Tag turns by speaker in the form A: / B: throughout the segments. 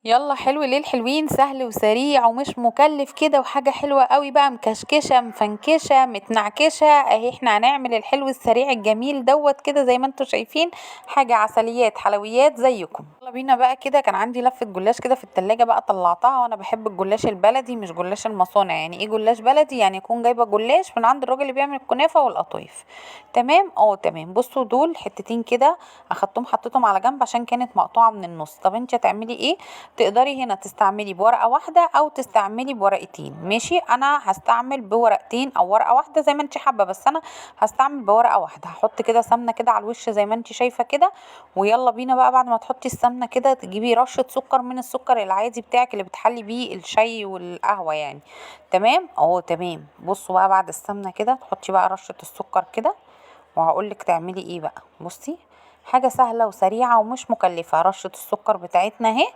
A: يلا حلو ليه الحلوين سهل وسريع ومش مكلف كده وحاجة حلوة قوي بقى مكشكشة مفنكشة متنعكشة اهي احنا هنعمل الحلو السريع الجميل دوت كده زي ما انتوا شايفين. حاجة عسليات حلويات زيكم. يلا بينا بقى كده كان عندي لفة جلاش كده في التلاجة بقى طلعتها وانا بحب الجلاش البلدي مش جلاش المصانع. يعني ايه جلاش بلدي؟ يعني يكون جايبة جلاش من عند الراجل اللي بيعمل الكنافة والقطايف. تمام تمام. بصوا دول حتتين كده اخدتهم حطيتهم على جنب عشان كانت مقطوعة من النص. طب انت هتعملي ايه؟ تقدري هنا تستعملي بورقة واحدة او تستعملي بورقتين. ماشي، انا هستعمل بورقتين او ورقة واحدة زي ما انت حابة، بس انا هستعمل بورقة واحدة. هحط كده سمنة كده على الوش زي ما انت شايفة كده. ويلا بينا بقى بعد ما تحطي السمنة كده تجيبي رشة سكر من السكر العادي بتاعك اللي بتحلي بيه الشاي والقهوة يعني. تمام تمام. بصوا بقى بعد السمنة كده تحطي بقى رشة السكر كده. وهقولك تعملي ايه بقى. بصي، حاجة سهلة وسريعة ومش مكلفة. رشة السكر بتاعتنا اهي.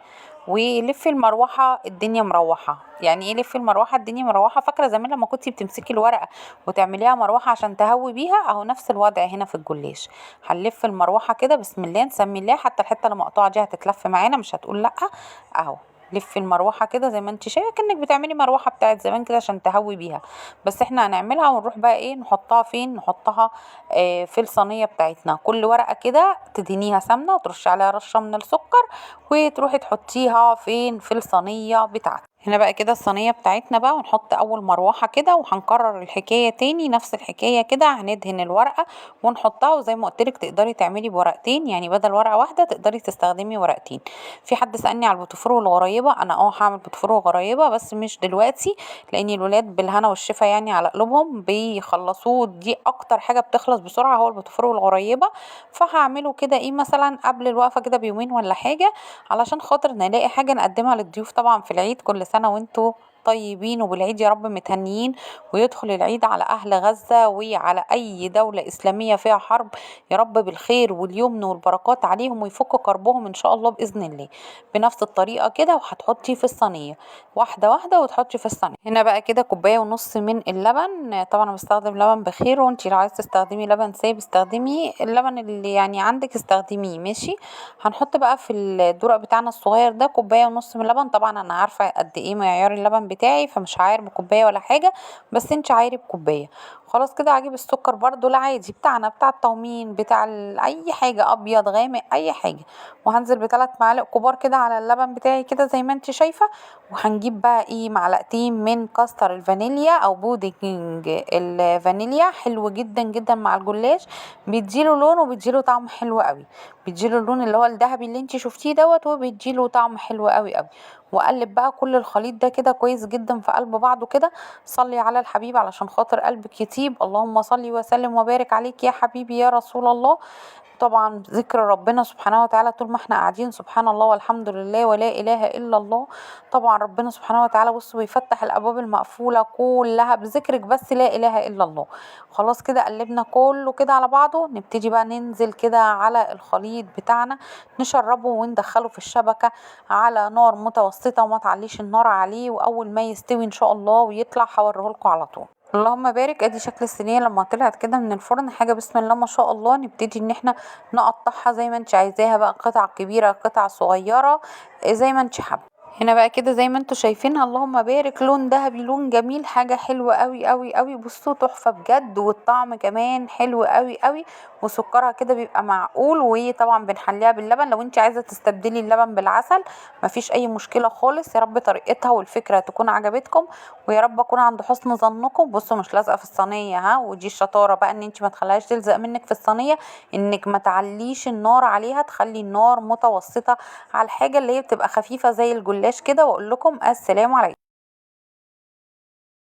A: ولفي المروحة الدنيا مروحة. يعني ايه لفي المروحة الدنيا مروحة؟ فاكرة زمان لما كنتي بتمسكي الورقة وتعمليها مروحة عشان تهوي بيها؟ اهو نفس الوضع هنا في الجلاش. هنلف المروحة كده بسم الله نسمي الله. حتى الحتة اللي مقطوعة دي هتتلف معانا مش هتقول لأ. اهو لفي المروحة كده زي ما انت شايفة كأنك بتعملي مروحة بتاعت زمان كده عشان تهوي بيها. بس احنا هنعملها ونروح بقى ايه نحطها فين؟ نحطها في الصينية بتاعتنا. كل ورقة كده تدهنيها سمنة وترشي عليها رشة من السكر وتروحي تحطيها فين؟ في الصينية بتاعتك. هنا بقى كده الصينية بتاعتنا بقى ونحط أول مروحة كده وهنكرر الحكاية تاني نفس الحكاية كده. هندهن الورقة ونحطها وزي ما قلتلك تقدري تعملي بورقتين. يعني بدل ورقة واحدة تقدري تستخدمي ورقتين. في حد سألني على البوتفور والغريبة. أنا هعمل بوتفور وغريبة بس مش دلوقتي لأن الولاد بالهنا والشفا يعني على قلوبهم بيخلصوه. دي أكتر حاجة بتخلص بسرعة هو البوتفور والغريبة. فهعمله كده ايه مثلا قبل الوقفة كده بيومين ولا حاجة علشان خاطر نلاقي حاجة نقدمها للضيوف طبعا في العيد. كل سنة وانتوا طيبين وبالعيد يا رب متهنيين. ويدخل العيد على أهل غزة وعلى أي دولة إسلامية فيها حرب يا رب بالخير واليمن والبركات عليهم ويفك كربهم إن شاء الله بإذن الله. بنفس الطريقة كده وهتحطي في الصينية واحدة واحدة وتحطي في الصينية. هنا بقى كده كوباية ونص من اللبن. طبعا أنا بستخدم لبن بخير وانتي لو عايزة تستخدمي لبن سايب استخدمي اللبن اللي يعني عندك استخدميه. ماشي. هنحط بقى في الدرق بتاعنا الصغير ده كوباية ونص من اللبن. طبعا انا عارفة قد ايه معيار اللبن بتاعي فمش هعاير بكوباية ولا حاجة. بس انت عايري بكوباية. خلاص كده هجيب السكر برضو العادي بتاعنا بتاع التومين بتاع اي حاجة ابيض غامق اي حاجة. وهنزل بثلاث معالق كبار كده على اللبن بتاعي كده زي ما انت شايفة. وهنجيب بقى ايه معلقتين من كاستر الفانيليا او بودنج الفانيليا. حلو جدا جدا مع الجلاش. بيديله لون وبيديله طعم حلو قوي. بيديله اللون اللي هو الذهبي اللي انت شفتيه دوت وبيديله طعم حلو قوي قوي. واقلب بقى كل الخليط ده كده كويس جدا في قلب بعضه كده. صلي على الحبيب علشان خاطر قلبك يطيب. اللهم صلي وسلم وبارك عليك يا حبيبي يا رسول الله. طبعا ذكر ربنا سبحانه وتعالى طول ما احنا قاعدين سبحان الله والحمد لله ولا اله الا الله. طبعا ربنا سبحانه وتعالى بصوا بيفتح الابواب المقفوله كلها بذكرك بس لا اله الا الله. خلاص كده قلبنا كله كده على بعضه. نبتدي بقى ننزل كده على الخليط بتاعنا نشربه وندخله في الشبكه على نار متوسطه وما تعليش النار عليه. واول ما يستوي ان شاء الله ويطلع هوريه لكم على طول. اللهم بارك. ادي شكل الصينيه لما طلعت كده من الفرن حاجه بسم الله ما شاء الله. نبتدي ان احنا نقطعها زي ما انت عايزاها بقى قطع كبيره قطع صغيره زي ما انت حابه. هنا بقى كده زي ما انتوا شايفينها اللهم بارك لون ذهبي لون جميل حاجه حلوه قوي قوي قوي. بصوا تحفه بجد والطعم كمان حلو قوي قوي. وسكرها كده بيبقى معقول. وطبعا بنحليها باللبن. لو انت عايزه تستبدلي اللبن بالعسل مفيش اي مشكله خالص. يا رب طريقتها والفكره تكون عجبتكم ويا رب اكون عند حسن ظنكم. بصوا مش لازقه في الصينيه ها. ودي الشطاره بقى ان انت ما تخليهاش تلزق منك في الصينيه. انك ما تعليش النار عليها تخلي النار متوسطه على الحاجه اللي هي بتبقى خفيفه زي الجلاش كده. واقول لكم السلام عليكم.